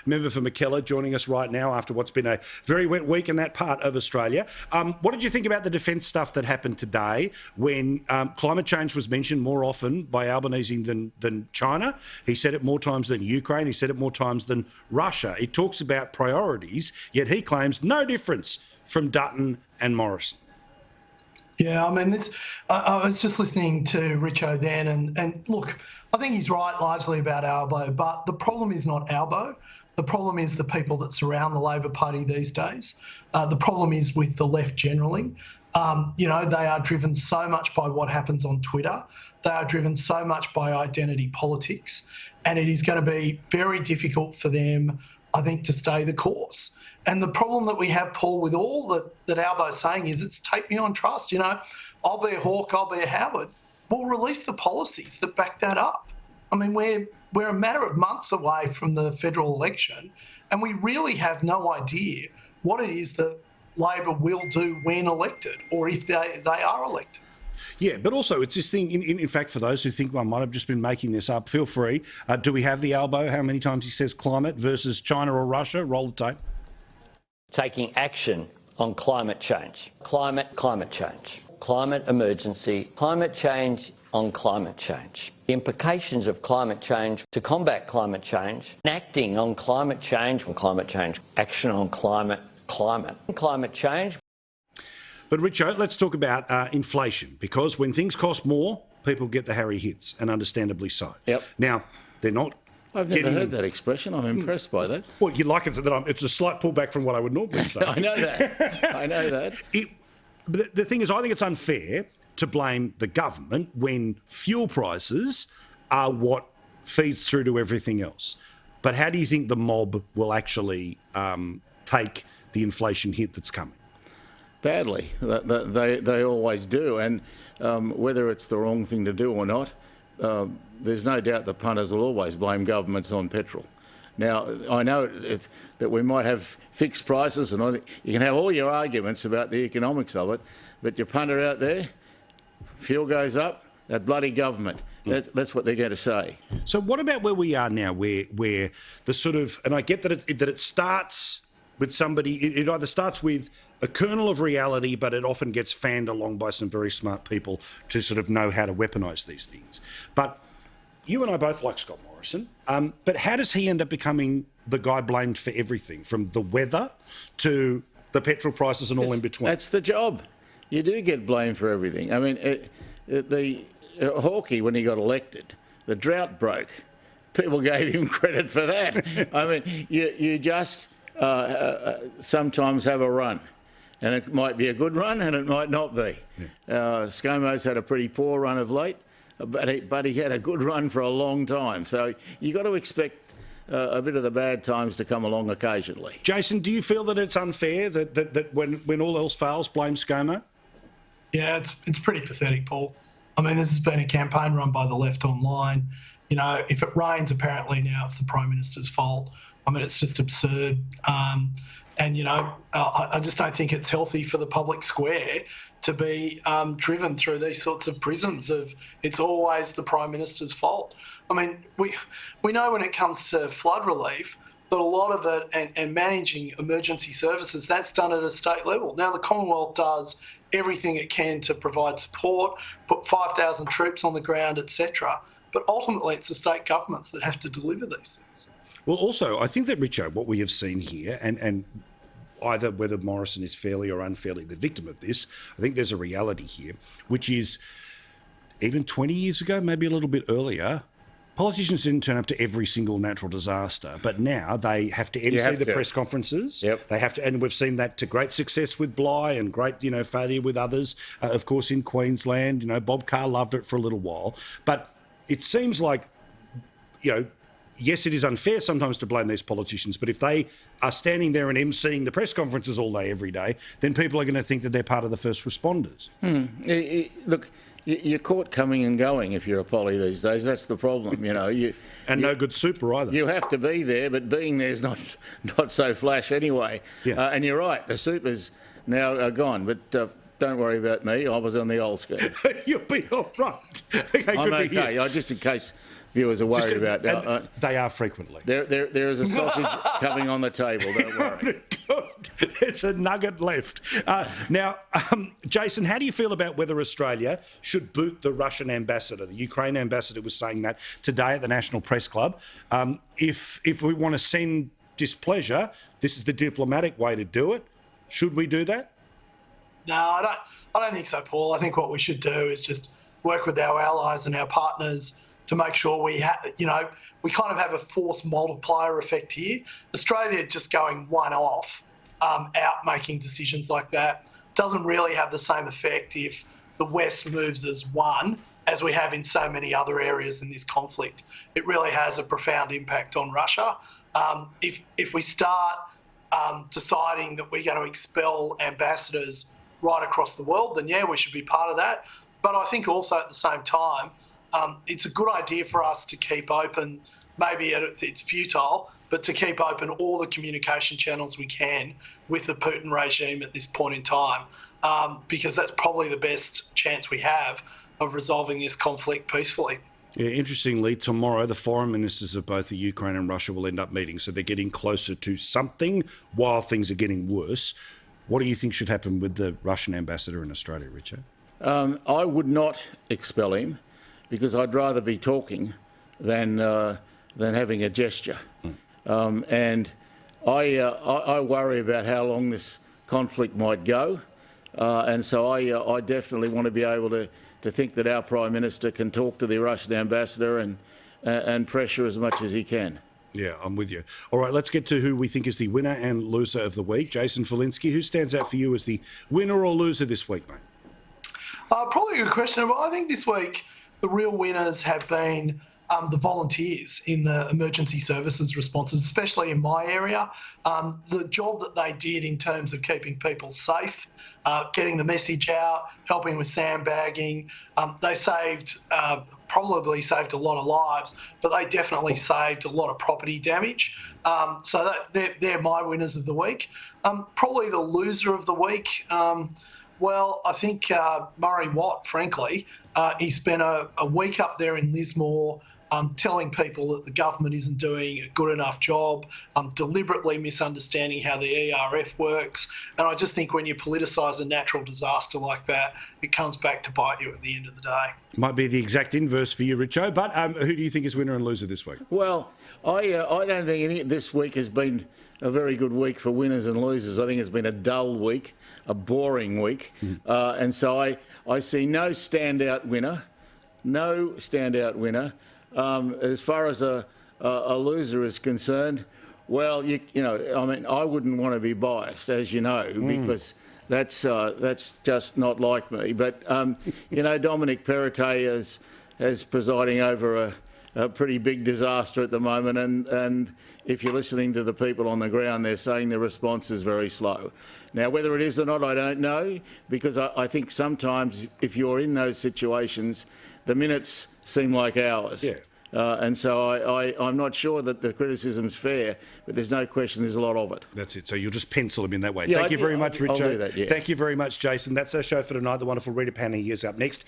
member for McKellar, joining us right now after what's been a very wet week in that part of Australia. What did you think about the defence stuff that happened today when climate change was mentioned more often by Albanese than China? He said it more times than Ukraine. He said it more times than Russia. It talks about priorities, yet he claims no difference from Dutton and Morrison. Yeah, I mean, I was just listening to Richo then, and look, I think he's right largely about Albo, but the problem is not Albo. The problem is the people that surround the Labor Party these days. The problem is with the left generally. They are driven so much by what happens on Twitter. They are driven so much by identity politics, and it is going to be very difficult for them, I think, to stay the course. And the problem that we have, Paul, with all that Albo's saying is it's take me on trust. I'll be a Hawke, I'll be a Howard. We'll release the policies that back that up. I mean, we're a matter of months away from the federal election, and we really have no idea what it is that Labor will do when elected, or if they are elected. Yeah, but also it's this thing, in fact, for those who think I might have just been making this up, feel free. Do we have the Albo, how many times he says climate versus China or Russia? Roll the tape. Taking action on climate change. Climate change. Climate emergency. Climate change on climate change. The implications of climate change to combat climate change. Acting on climate change. Action on climate change. But Richo, let's talk about inflation, because when things cost more, people get the Harry hits, and understandably so. Yep. Now, they're not... I've never heard that expression. I'm impressed by that. Well, you like it that it's a slight pullback from what I would normally say. I know that. But the thing is, I think it's unfair to blame the government when fuel prices are what feeds through to everything else. But how do you think the mob will actually take the inflation hit that's coming? Badly. They always do. And whether it's the wrong thing to do or not, there's no doubt the punters will always blame governments on petrol. Now, I know that we might have fixed prices and you can have all your arguments about the economics of it, but your punter out there, fuel goes up, that bloody government. That's what they're going to say. So what about where we are now, where the sort of, and I get that it starts with somebody, it either starts with a kernel of reality, but it often gets fanned along by some very smart people to sort of know how to weaponise these things. But you and I both like Scott Morrison, but how does he end up becoming the guy blamed for everything, from the weather to the petrol prices and all in between? That's the job. You do get blamed for everything. I mean, Hawke, when he got elected, the drought broke. People gave him credit for that. I mean, you just sometimes have a run. And it might be a good run and it might not be. Yeah. ScoMo's had a pretty poor run of late, but he had a good run for a long time. So you've got to expect a bit of the bad times to come along occasionally. Jason, do you feel that it's unfair that when all else fails, blame ScoMo? Yeah, it's pretty pathetic, Paul. I mean, this has been a campaign run by the left online. If it rains, apparently now it's the Prime Minister's fault. I mean, it's just absurd. I just don't think it's healthy for the public square to be driven through these sorts of prisms of it's always the Prime Minister's fault. I mean, we know when it comes to flood relief that a lot of it and managing emergency services, that's done at a state level. Now, the Commonwealth does everything it can to provide support, put 5,000 troops on the ground, etc. But ultimately, it's the state governments that have to deliver these things. Well, also, I think that, Richo, what we have seen here, and either whether Morrison is fairly or unfairly the victim of this, I think there's a reality here, which is even 20 years ago, maybe a little bit earlier, politicians didn't turn up to every single natural disaster, but now they have to MC the press conferences. Yep. They have to, and we've seen that to great success with Bligh and great, failure with others. Of course, in Queensland, Bob Carr loved it for a little while, but it seems like, yes, it is unfair sometimes to blame these politicians, but if they are standing there and emceeing the press conferences all day, every day, then people are going to think that they're part of the first responders. Look, you're caught coming and going if you're a poly these days. That's the problem, And no good super either. You have to be there, but being there's not so flash anyway. Yeah. And you're right, the super's now gone, but don't worry about me. I was on the old scheme. You'll be all right. Okay, I'm good to okay. hear. Just in case viewers are worried about. And they are frequently. There is a sausage coming on the table, don't worry. There's a nugget left. Now, Jason, how do you feel about whether Australia should boot the Russian ambassador? The Ukraine ambassador was saying that today at the National Press Club. If we want to send displeasure, this is the diplomatic way to do it. Should we do that? No, I don't think so, Paul. I think what we should do is just work with our allies and our partners to make sure we kind of have a force multiplier effect here. Australia just going one off, out making decisions like that doesn't really have the same effect if the West moves as one as we have in so many other areas in this conflict. It really has a profound impact on Russia. If we start deciding that we're going to expel ambassadors right across the world, then yeah, we should be part of that. But I think also at the same time, it's a good idea for us to keep open, maybe it's futile, but to keep open all the communication channels we can with the Putin regime at this point in time, because that's probably the best chance we have of resolving this conflict peacefully. Yeah, interestingly, tomorrow the foreign ministers of both the Ukraine and Russia will end up meeting, so they're getting closer to something while things are getting worse. What do you think should happen with the Russian ambassador in Australia, Richard? I would not expel him because I'd rather be talking than having a gesture. And I worry about how long this conflict might go. And so I definitely want to be able to think that our Prime Minister can talk to the Russian ambassador and pressure as much as he can. Yeah, I'm with you. All right, let's get to who we think is the winner and loser of the week. Jason Falinski, who stands out for you as the winner or loser this week, mate? Probably a good question. But I think this week the real winners have been the volunteers in the emergency services responses, especially in my area. The job that they did in terms of keeping people safe, getting the message out, helping with sandbagging. They probably saved a lot of lives, but they definitely saved a lot of property damage. So they're my winners of the week. Probably the loser of the week. Well, I think Murray Watt, frankly, he spent a week up there in Lismore telling people that the government isn't doing a good enough job, deliberately misunderstanding how the ERF works. And I just think when you politicise a natural disaster like that, it comes back to bite you at the end of the day. Might be the exact inverse for you, Richo, but who do you think is winner and loser this week? Well, I don't think this week has been a very good week for winners and losers. I think it's been a dull week, a boring week. And so I see no standout winner. As far as a loser is concerned, well, I wouldn't want to be biased, as you know, because that's just not like me. But Dominic Perrottet is presiding over a pretty big disaster at the moment, and if you're listening to the people on the ground, they're saying the response is very slow. Now, whether it is or not, I don't know, because I think sometimes if you're in those situations, the minutes seem like hours. Yeah. And so I'm not sure that the criticism's fair, but there's no question there's a lot of it. That's it. So you'll just pencil them in that way. Yeah, Thank you very much, Richard. I'll do that, yeah. Thank you very much, Jason. That's our show for tonight. The wonderful Rita Panny is up next.